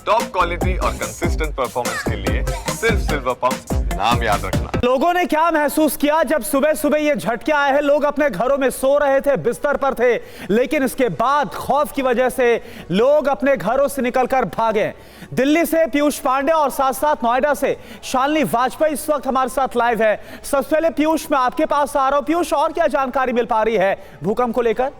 Top quality और consistent performance के लिए सिर्फ सिल्वर पंप नाम याद रखना। लोगों ने क्या महसूस किया जब सुबह सुबह ये झटके आए हैं? लोग अपने घरों में सो रहे थे, बिस्तर पर थे, लेकिन इसके बाद खौफ की वजह से लोग अपने घरों से निकलकर भागे। दिल्ली से पीयूष पांडे और साथ साथ नोएडा से शालिनी वाजपेयी इस वक्त हमारे साथ लाइव है। सबसे पहले पीयूष, मैं आपके पास आ रहा हूं। पीयूष, और क्या जानकारी मिल पा रही है भूकंप को लेकर?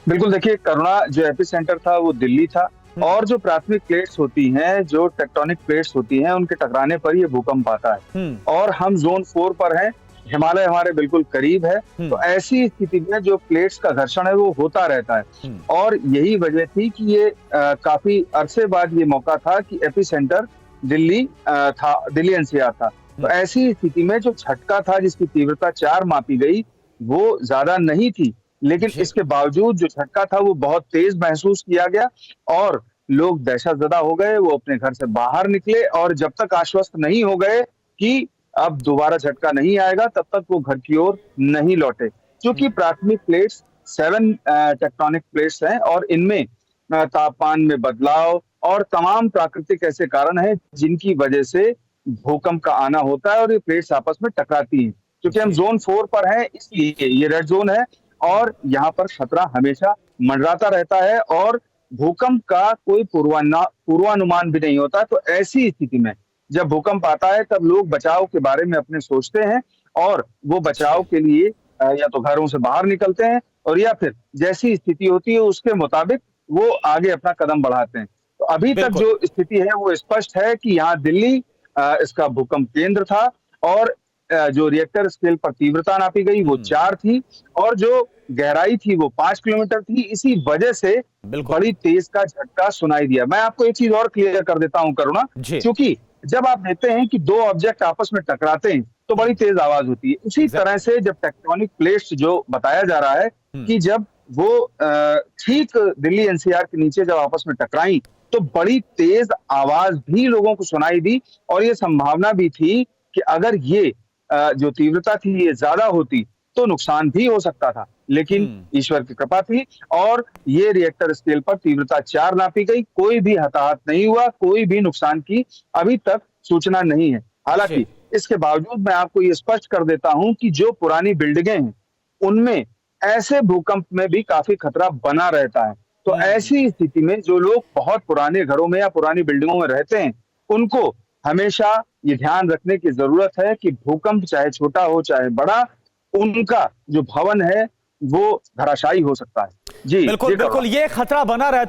बिल्कुल, देखिए, करुणा जो एपिसेंटर था वो दिल्ली था और जो प्राथमिक प्लेट्स होती हैं, जो टेक्टोनिक प्लेट्स होती हैं, उनके टकराने पर ये भूकंप आता है और हम जोन 4 पर हैं। हिमालय हमारे बिल्कुल करीब है, तो ऐसी स्थिति में जो प्लेट्स का घर्षण है वो होता रहता है और यही वजह थी कि ये काफी अरसे बाद ये मौका था कि एपिसेंटर दिल्ली था, दिल्ली एनसीआर था। तो ऐसी स्थिति में जो झटका था जिसकी तीव्रता 4 मापी गई वो ज्यादा नहीं थी, लेकिन इसके बावजूद जो झटका था वो बहुत तेज महसूस किया गया और लोग दहशतजदा हो गए। वो अपने घर से बाहर निकले और जब तक आश्वस्त नहीं हो गए कि अब दोबारा झटका नहीं आएगा, तब तक वो घर की ओर नहीं लौटे। क्योंकि प्राथमिक प्लेट्स 7 टेक्टोनिक प्लेट्स हैं और इनमें तापमान में बदलाव और तमाम प्राकृतिक ऐसे कारण हैं जिनकी वजह से भूकंप का आना होता है और ये प्लेट्स आपस में टकराती हैं। क्योंकि हम जोन 4 पर हैं, इसलिए ये रेड जोन है और यहाँ पर खतरा हमेशा मंडराता रहता है और भूकंप का कोई पूर्वानुमान भी नहीं होता। तो ऐसी स्थिति में जब भूकंप आता है तब लोग बचाव के बारे में अपने सोचते हैं और वो बचाव के लिए या तो घरों से बाहर निकलते हैं और या फिर जैसी स्थिति होती है उसके मुताबिक वो आगे अपना कदम बढ़ाते हैं। तो अभी तक जो स्थिति है वो स्पष्ट है कि यहाँ दिल्ली इसका भूकंप केंद्र था और जो रिएक्टर स्केल पर तीव्रता नापी गई वो 4 थी और जो गहराई थी वो 5 किलोमीटर थी। इसी वजह से बड़ी तेज का झटका सुनाई दिया। मैं आपको एक चीज और क्लियर कर देता हूं करुणा, क्योंकि जब आप देखते हैं कि 2 ऑब्जेक्ट आपस में टकराते हैं तो बड़ी तेज आवाज होती है। उसी तरह से जब टेक्टोनिक प्लेट्स जो बताया जा रहा है कि जब वो ठीक दिल्ली एनसीआर के नीचे जब आपस में टकराई तो बड़ी तेज आवाज भी लोगों को सुनाई दी और ये संभावना भी थी कि अगर ये जो तीव्रता थी ये ज्यादा होती तो नुकसान भी हो सकता था, लेकिन ईश्वर की कृपा थी और ये रिएक्टर स्केल पर तीव्रता 4 नापी गई। कोई भी हताहत नहीं हुआ, कोई भी नुकसान की अभी तक सूचना नहीं है। हालांकि इसके बावजूद मैं आपको ये स्पष्ट कर देता हूं कि जो पुरानी बिल्डिंगें हैं उनमें ऐसे भूकंप में भी काफी खतरा बना रहता है। तो ऐसी स्थिति में जो लोग बहुत पुराने घरों में या पुरानी बिल्डिंगों में रहते हैं उनको हमेशा ये ध्यान रखने की जरूरत है कि भूकंप चाहे छोटा हो चाहे बड़ा, उनका जो भवन है वो धराशायी हो सकता है। जी बिल्कुल, ये खतरा बना रहता